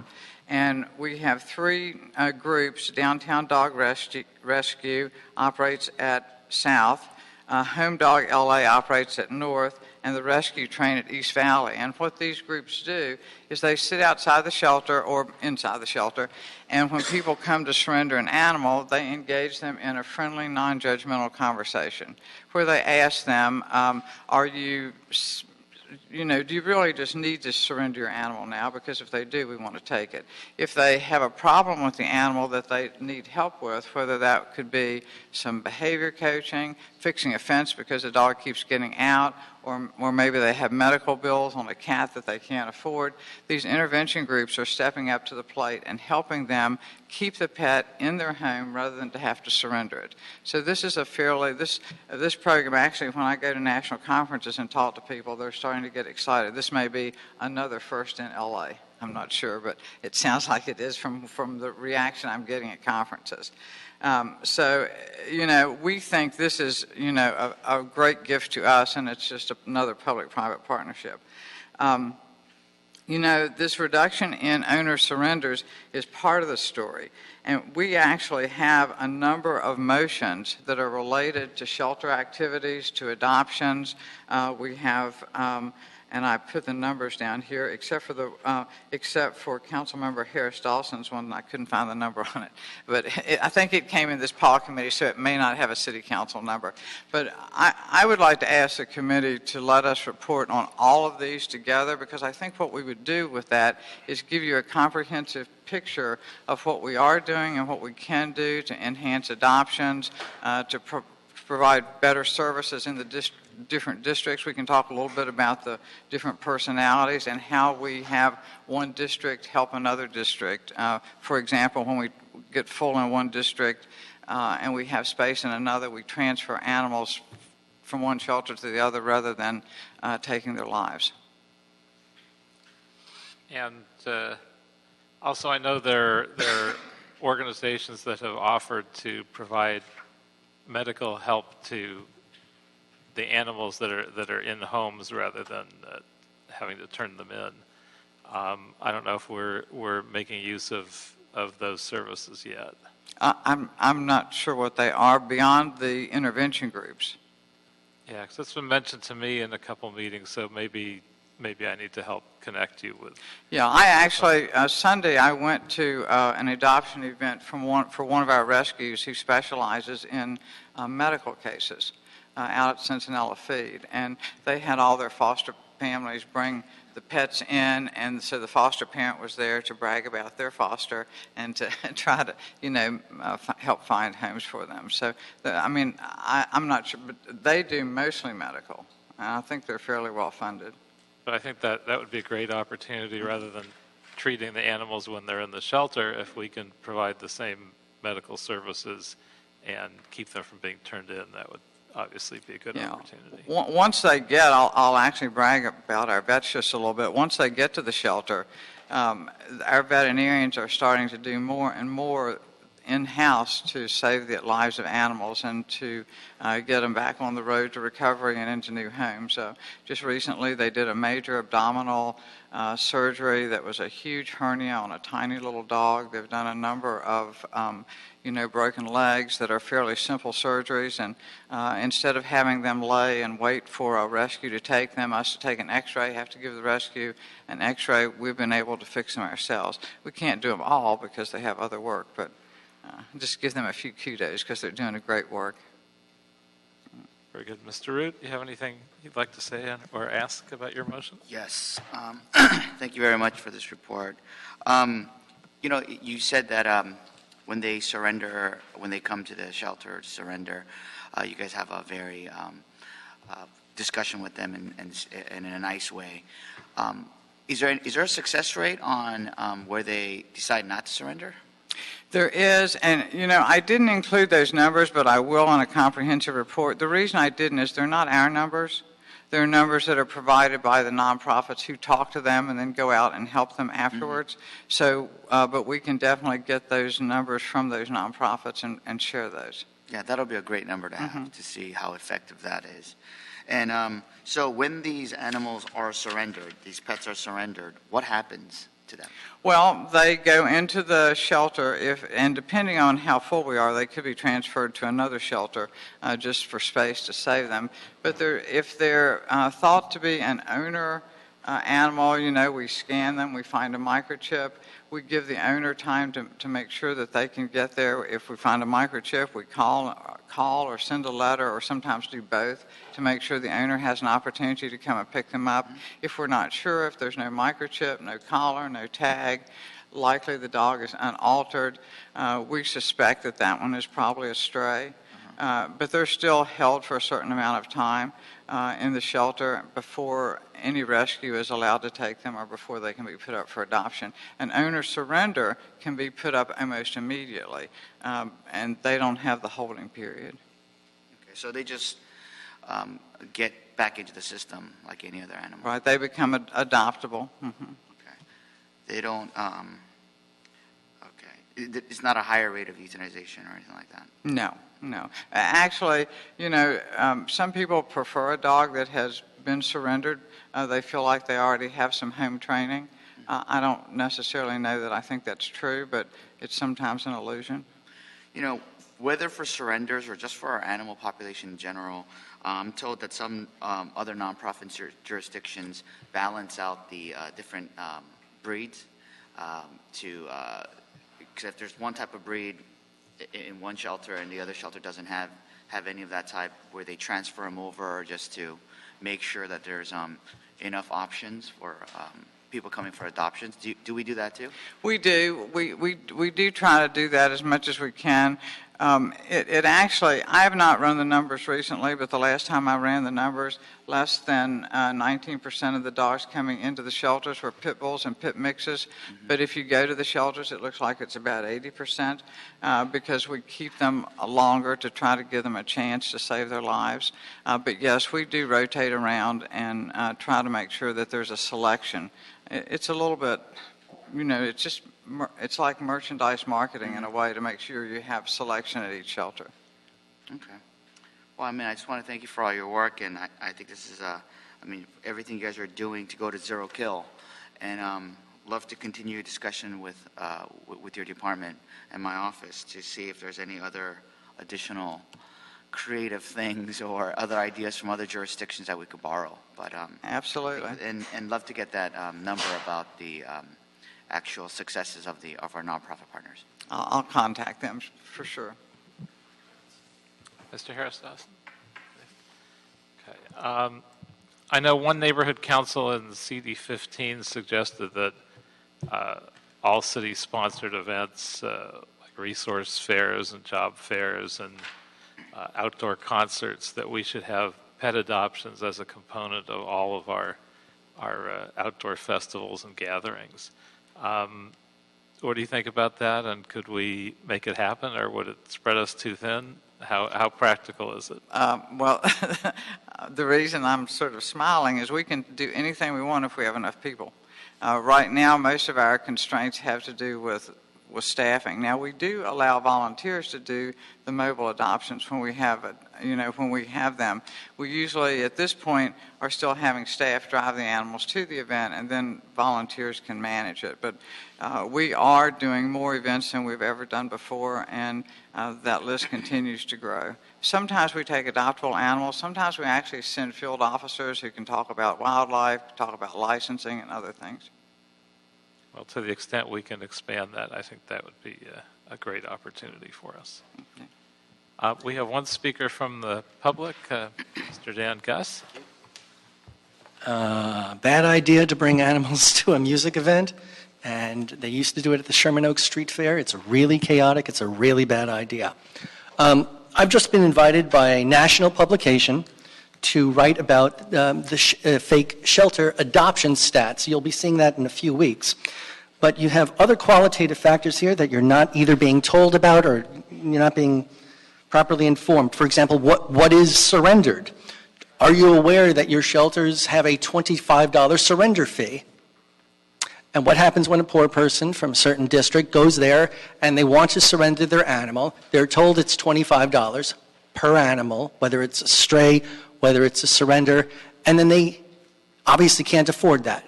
And we have 3 groups. Downtown Dog Rescue operates at South, Home Dog LA operates at North, and the rescue train at East Valley. And what these groups do is they sit outside the shelter or inside the shelter, and when people come to surrender an animal, they engage them in a friendly, non-judgmental conversation where they ask them, do you really just need to surrender your animal now? Because if they do, we want to take it. If they have a problem with the animal that they need help with, whether that could be some behavior coaching, fixing a fence because the dog keeps getting out, or maybe they have medical bills on a cat that they can't afford, these intervention groups are stepping up to the plate and helping them keep the pet in their home rather than to have to surrender it. So this is this program, actually, when I go to national conferences and talk to people, they're starting to get excited. This may be another first in LA. I'm not sure, but it sounds like it is from the reaction I'm getting at conferences. We think this is, a great gift to us, and it's just another public-private partnership. This reduction in owner surrenders is part of the story. And we actually have a number of motions that are related to shelter activities, to adoptions. We have, and I put the numbers down here, except for Councilmember Harris Dawson's one, and I couldn't find the number on it. But I think it came in this Paul committee, so it may not have a city council number. But I would like to ask the committee to let us report on all of these together, because I think what we would do with that is give you a comprehensive picture of what we are doing and what we can do to enhance adoptions, to provide better services in the different districts. We can talk a little bit about the different personalities and how we have one district help another district. For example, when we get full in one district and we have space in another, we transfer animals from one shelter to the other rather than taking their lives. And also, I know there are organizations that have offered to provide medical help to the animals that are in homes rather than having to turn them in. I don't know if we're making use of those services yet. I'm not sure what they are beyond the intervention groups. Yeah, because that's been mentioned to me in a couple meetings, so maybe I need to help connect you with. Yeah, I actually, Sunday I went to an adoption event for one of our rescues who specializes in medical cases out at Centinela Feed. And they had all their foster families bring the pets in, and so the foster parent was there to brag about their foster and to try to, help find homes for them. So, I'm not sure, but they do mostly medical, and I think they're fairly well funded. But I think that would be a great opportunity rather than treating the animals when they're in the shelter, if we can provide the same medical services and keep them from being turned in, that obviously be a good Yeah. opportunity. Once they get, I'll actually brag about our vets just a little bit. Once they get to the shelter, our veterinarians are starting to do more and more in-house to save the lives of animals and to get them back on the road to recovery and into new homes. Just recently, they did a major abdominal surgery that was a huge hernia on a tiny little dog. They've done a number of broken legs that are fairly simple surgeries, and instead of having them lay and wait for a rescue to take them, us to take an x-ray, have to give the rescue an x-ray, we've been able to fix them ourselves. We can't do them all because they have other work, but just give them a few kudos because they're doing a great work. Very good. Mr. Root, do you have anything you'd like to say or ask about your motion? Yes. Thank you very much for this report. You said that when they surrender, when they come to the shelter to surrender, you guys have a very discussion with them and in a nice way. Is there a success rate on where they decide not to surrender? There is, and I didn't include those numbers, but I will on a comprehensive report. The reason I didn't is they're not our numbers. They're numbers that are provided by the nonprofits who talk to them and then go out and help them afterwards. So, but we can definitely get those numbers from those nonprofits and share those. Yeah, that'll be a great number to have to see how effective that is. And so when these animals are surrendered, these pets are surrendered, what happens to them? Well, they go into the shelter, and depending on how full we are, they could be transferred to another shelter just for space to save them. But if they're thought to be an owner animal, we scan them, we find a microchip, we give the owner time to make sure that they can get there. If we find a microchip, we call or send a letter, or sometimes do both, to make sure the owner has an opportunity to come and pick them up. If we're not sure, if there's no microchip, no collar, no tag, likely the dog is unaltered, we suspect that one is probably a stray. But they're still held for a certain amount of time in the shelter before any rescue is allowed to take them or before they can be put up for adoption. An owner surrender can be put up almost immediately, and they don't have the holding period. Okay, so they just get back into the system like any other animal. Right, they become adoptable. Mm-hmm. Okay. They don't, okay. It's not a higher rate of euthanization or anything like that? No. Actually, some people prefer a dog that has been surrendered. They feel like they already have some home training. I don't necessarily know that I think that's true, but it's sometimes an illusion. Whether for surrenders or just for our animal population in general, I'm told that some other nonprofit jurisdictions balance out the different breeds because if there's one type of breed in one shelter and the other shelter doesn't have any of that type, where they transfer them over just to make sure that there's enough options for people coming for adoptions. Do we do that too? We do. We do try to do that as much as we can. It actually, I have not run the numbers recently, but the last time I ran the numbers, less than 19% of the dogs coming into the shelters were pit bulls and pit mixes. Mm-hmm. But if you go to the shelters, it looks like it's about 80% because we keep them longer to try to give them a chance to save their lives. But yes, we do rotate around and try to make sure that there's a selection. It's a little bit, it's like merchandise marketing in a way to make sure you have selection at each shelter. Okay. Well, I just want to thank you for all your work, and I think this is, everything you guys are doing to go to zero kill, and love to continue a discussion with your department and my office to see if there's any other additional creative things or other ideas from other jurisdictions that we could borrow. But absolutely, and love to get that number about the actual successes of our nonprofit partners. I'll contact them for sure. Mr. Harris Dawson. Okay. I know one neighborhood council in CD15 suggested that all city-sponsored events like resource fairs and job fairs and outdoor concerts, that we should have pet adoptions as a component of all of our outdoor festivals and gatherings. What do you think about that, and could we make it happen, or would it spread us too thin? How practical is it? Well, the reason I'm sort of smiling is we can do anything we want if we have enough people. Right now, most of our constraints have to do with staffing. Now, we do allow volunteers to do the mobile adoptions when we have it, when we have them. We usually, at this point, are still having staff drive the animals to the event, and then volunteers can manage it. But we are doing more events than we've ever done before, and that list continues to grow. Sometimes we take adoptable animals. Sometimes we actually send field officers who can talk about wildlife, talk about licensing and other things. Well, to the extent we can expand that, I think that would be a great opportunity for us. Okay. We have one speaker from the public, Mr. Dan Gus. Bad idea to bring animals to a music event, and they used to do it at the Sherman Oaks Street Fair. It's really chaotic. It's a really bad idea. I've just been invited by a national publication to write about the fake shelter adoption stats. You'll be seeing that in a few weeks. But you have other qualitative factors here that you're not either being told about or you're not being properly informed. For example, what is surrendered? Are you aware that your shelters have a $25 surrender fee? And what happens when a poor person from a certain district goes there and they want to surrender their animal? They're told it's $25 per animal, whether it's a stray, whether it's a surrender, and then they obviously can't afford that.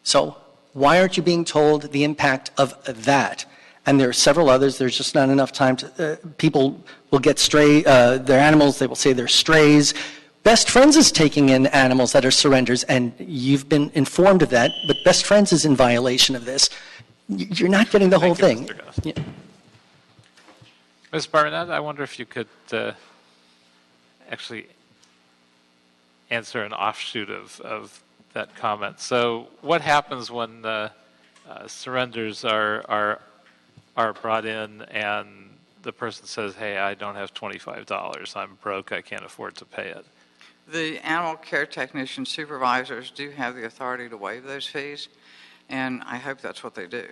So why aren't you being told the impact of that? And there are several others. There's just not enough time to, people will get their animals, they will say they're strays. Best Friends is taking in animals that are surrenders, and you've been informed of that, but Best Friends is in violation of this. You're not getting the whole thing. Yeah. Ms. Barnett, I wonder if you could actually answer an offshoot of that comment. So what happens when surrenders are brought in and the person says, hey, I don't have $25, I'm broke, I can't afford to pay it? The animal care technician supervisors do have the authority to waive those fees, and I hope that's what they do.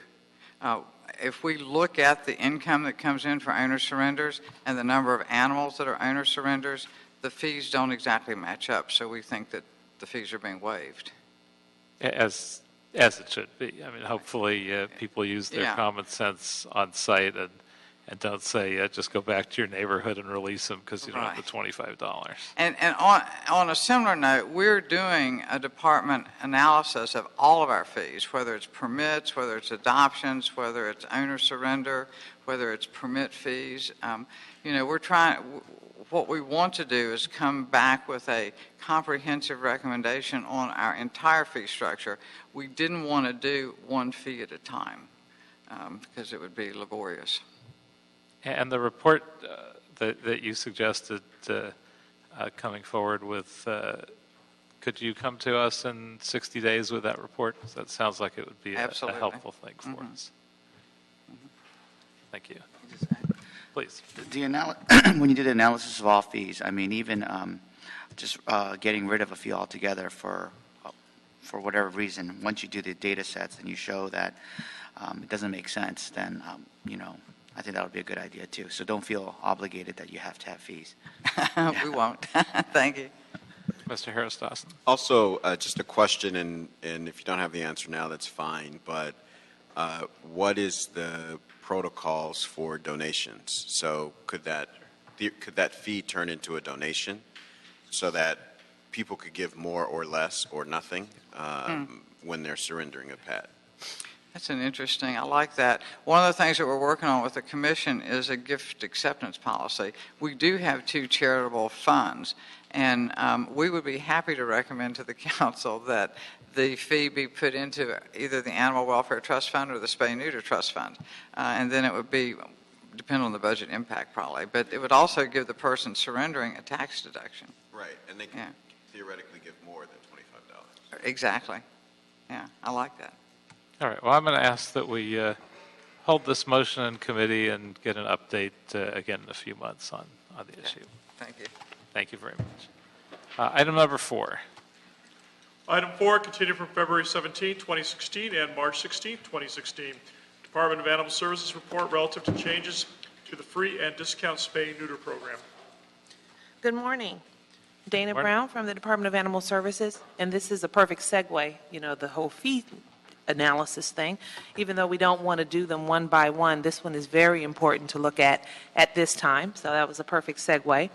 If we look at the income that comes in for owner surrenders and the number of animals that are owner surrenders, the fees don't exactly match up, so we think that the fees are being waived. As it should be. I mean, hopefully people use their common sense on site and don't say, just go back to your neighborhood and release them because you don't have the $25. And on a similar note, we're doing a department analysis of all of our fees, whether it's permits, whether it's adoptions, whether it's owner surrender, whether it's permit fees. What we want to do is come back with a comprehensive recommendation on our entire fee structure. We didn't want to do one fee at a time because it would be laborious. And the report that you suggested coming forward with, could you come to us in 60 days with that report? That sounds like it would be a helpful thing for us. Thank you. Please. When you did the analysis of all fees, I mean, even just getting rid of a fee altogether for whatever reason, once you do the data sets and you show that it doesn't make sense, then, I think that would be a good idea too. So don't feel obligated that you have to have fees. We won't. Thank you. Mr. Harris Dawson. Also, just a question, and if you don't have the answer now, that's fine, but what is the protocols for donations? So could that fee turn into a donation so that people could give more or less or nothing when they're surrendering a pet? That's I like that. One of the things that we're working on with the commission is a gift acceptance policy. We do have 2 charitable funds, and we would be happy to recommend to the council that the fee be put into either the Animal Welfare Trust Fund or the Spay and Neuter Trust Fund. And then it would depend on the budget impact probably, but it would also give the person surrendering a tax deduction. Right, and they can theoretically give more than $25. Exactly. Yeah, I like that. All right. Well, I'm going to ask that we hold this motion in committee and get an update again in a few months on the issue. Thank you. Thank you very much. Item number 4. Item 4, continued from February 17, 2016 and March 16, 2016. Department of Animal Services report relative to changes to the free and discount spay and neuter program. Good morning. Dana Morning. Brown from the Department of Animal Services, and this is a perfect segue, the whole fee analysis thing. Even though we don't want to do them one by one, this one is very important to look at this time, so that was a perfect segue.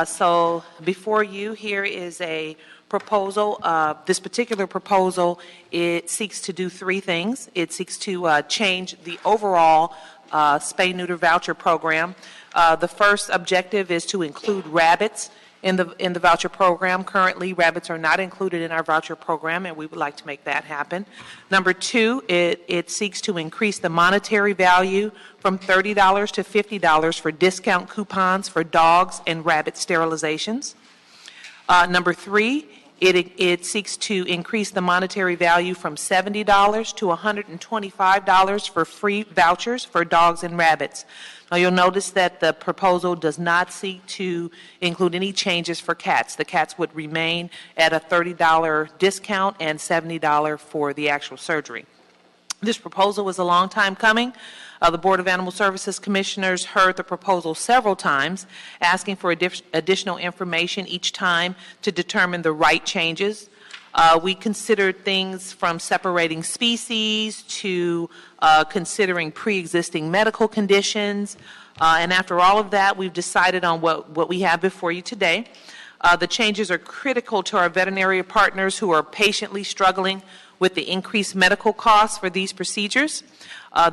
So before you, here is a proposal. This particular proposal, it seeks to do three things. It seeks to change the overall spay-neuter voucher program. The first objective is to include rabbits in the voucher program. Currently, rabbits are not included in our voucher program, and we would like to make that happen. Number two, it seeks to increase the monetary value from $30 to $50 for discount coupons for dogs and rabbit sterilizations. Number three, it seeks to increase the monetary value from $70 to $125 for free vouchers for dogs and rabbits. Now, you'll notice that the proposal does not seek to include any changes for cats. The cats would remain at a $30 discount and $70 for the actual surgery. This proposal was a long time coming. The Board of Animal Services Commissioners heard the proposal several times, asking for additional information each time to determine the right changes. We considered things from separating species to considering pre-existing medical conditions. And after all of that, we've decided on what we have before you today. The changes are critical to our veterinary partners who are patiently struggling with the increased medical costs for these procedures.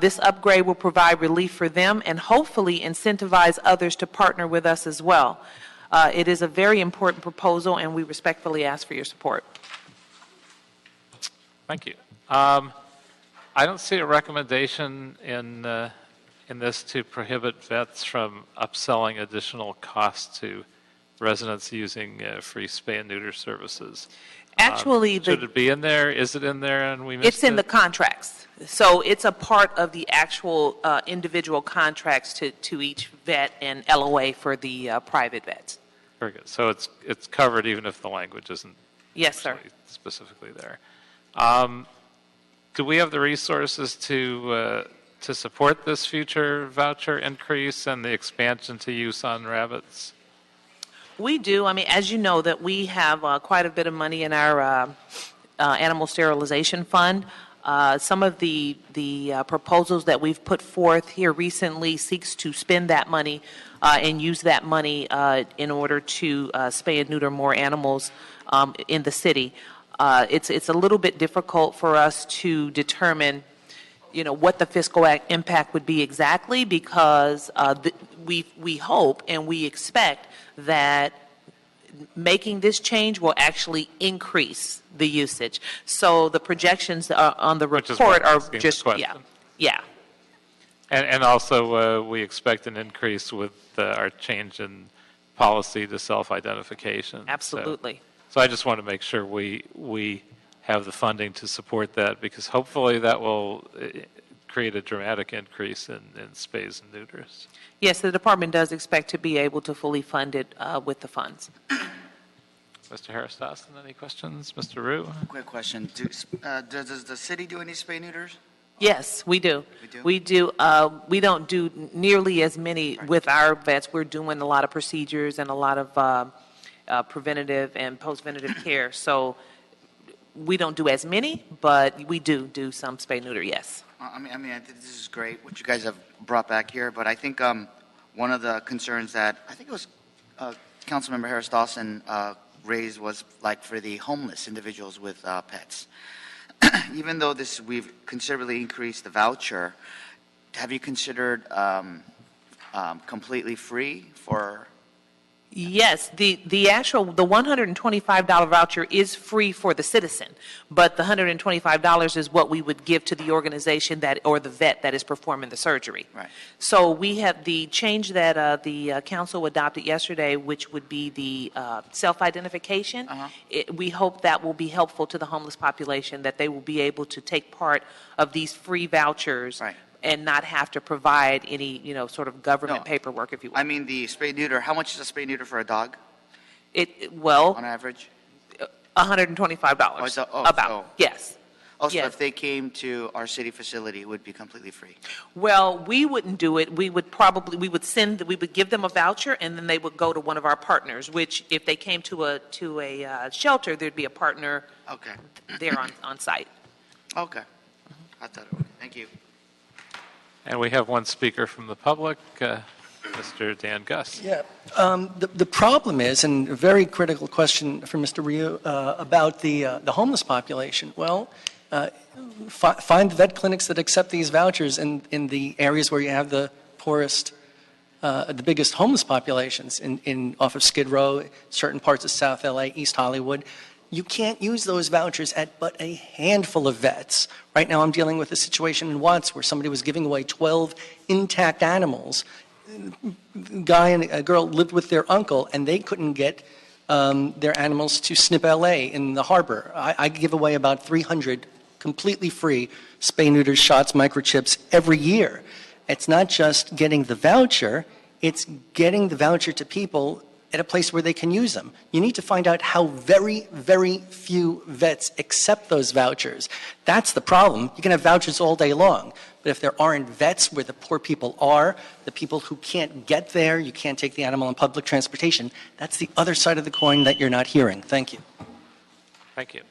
This upgrade will provide relief for them and hopefully incentivize others to partner with us as well. It is a very important proposal, and we respectfully ask for your support. Thank you. I don't see a recommendation in this to prohibit vets from upselling additional costs to residents using free spay and neuter services. Actually, should it be in there? Is it in there and we missed it? It's in the contracts. So it's a part of the actual individual contracts to each vet and LOA for the private vets. Very good. So it's covered even if the language isn't Yes, sir. specifically there. Do we have the resources to support this future voucher increase and the expansion to use on rabbits? We do. I mean, as you know, that we have quite a bit of money in our animal sterilization fund. Some of the proposals that we've put forth here recently seeks to spend that money and use that money in order to spay and neuter more animals in the city. It's a little bit difficult for us to determine, what the fiscal impact would be exactly, because we hope and we expect that making this change will actually increase the usage. So the projections on the report are just, yeah. And also we expect an increase with our change in policy to self-identification. Absolutely. So I just want to make sure we have the funding to support that, because hopefully that will create a dramatic increase in spays and neuters. Yes, the department does expect to be able to fully fund it with the funds. Mr. Harris-Dawson, any questions? Mr. Rue? Quick question. Does the city do any spay neuters? Yes, we do. We do. We don't do nearly as many with our vets. We're doing a lot of procedures and a lot of preventative and post-ventative care. So we don't do as many, but we do some spay neuter, yes. I think this is great, what you guys have brought back here, but I think one of the concerns that I think it was Councilmember Harris-Dawson raised was like for the homeless individuals with pets. Even though we've considerably increased the voucher, have you considered completely free for? Yes, the $125 voucher is free for the citizen, but the $125 is what we would give to the organization or the vet that is performing the surgery. Right. So we have the change that the council adopted yesterday, which would be the self-identification. We hope that will be helpful to the homeless population, that they will be able to take part of these free vouchers. Right. And not have to provide any, sort of government paperwork, if you will. I mean, the spay neuter. How much is a spay neuter for a dog? On average, $125. Yes. Also, Yes. if they came to our city facility, it would be completely free. Well, we wouldn't do it. We would give them a voucher, and then they would go to one of our partners, which if they came to a shelter, there'd be a partner Okay. there on site. Okay. I thought it would. Thank you. And we have one speaker from the public, Mr. Dan Gus. Yeah. The problem is, and a very critical question for Mr. Ryu about the homeless population. Well, find vet clinics that accept these vouchers in the areas where you have the poorest, the biggest homeless populations, off of Skid Row, certain parts of South LA, East Hollywood. You can't use those vouchers at but a handful of vets. Right now I'm dealing with a situation in Watts where somebody was giving away 12 intact animals. A guy and a girl lived with their uncle, and they couldn't get their animals to SNP LA in the harbor. I give away about 300 completely free spay, neuters, shots, microchips every year. It's not just getting the voucher, it's getting the voucher to people at a place where they can use them. You need to find out how very, very few vets accept those vouchers. That's the problem. You can have vouchers all day long, but if there aren't vets where the poor people are, the people who can't get there, you can't take the animal on public transportation, that's the other side of the coin that you're not hearing. Thank you. Thank you.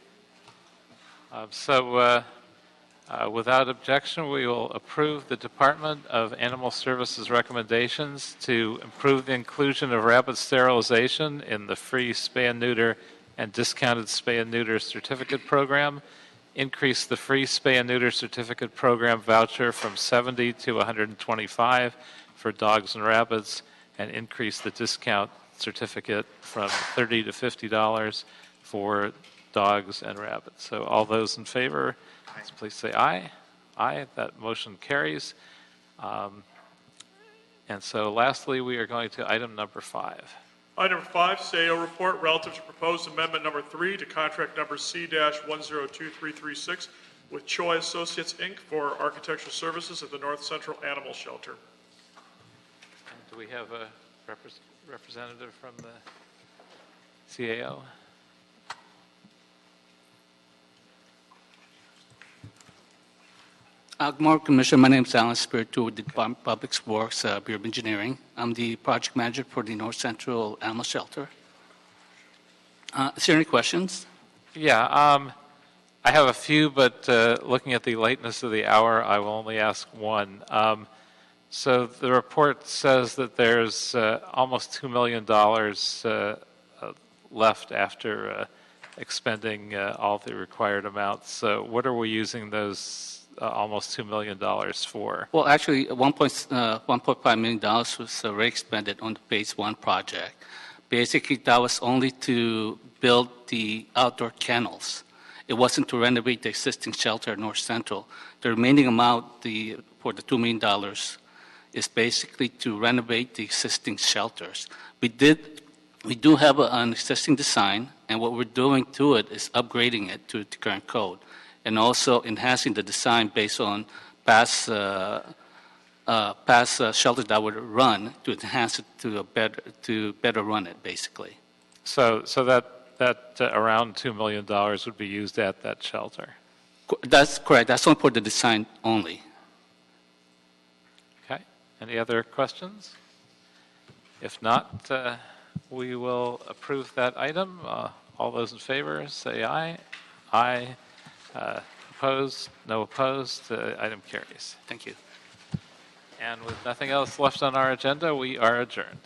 Without objection, we will approve the Department of Animal Services recommendations to improve the inclusion of rabbit sterilization in the free spay and neuter and discounted spay and neuter certificate program, increase the free spay and neuter certificate program voucher from 70 to 125 for dogs and rabbits, and increase the discount certificate from $30 to $50 for dogs and rabbits. So all those in favor, please say aye. Aye. That motion carries. And so lastly, we are going to item number 5. Item 5, CAO report relative to proposed amendment number 3 to contract number C-1023336 with Choi Associates, Inc. for architectural services at the North Central Animal Shelter. And do we have a representative from the CAO? Good morning, Commissioner. My name is Alan Spiritu with the Department of Public Works, Bureau of Engineering. I'm the project manager for the North Central Animal Shelter. Is there any questions? Yeah, I have a few, but looking at the lateness of the hour, I will only ask one. So the report says that there's almost $2 million left after expending all the required amounts. So what are we using those almost $2 million for? Well, actually, $1.5 million was already expended on the Phase 1 project. Basically, that was only to build the outdoor kennels. It wasn't to renovate the existing shelter at North Central. The remaining amount for the $2 million is basically to renovate the existing shelters. We do have an existing design, and what we're doing to it is upgrading it to the current code, and also enhancing the design based on past shelters that would run to enhance it to better run it, basically. So that around $2 million would be used at that shelter. That's correct. That's only for the design only. Okay. Any other questions? If not, we will approve that item. All those in favor, say aye. Aye. Opposed? No opposed. Item carries. Thank you. And with nothing else left on our agenda, we are adjourned.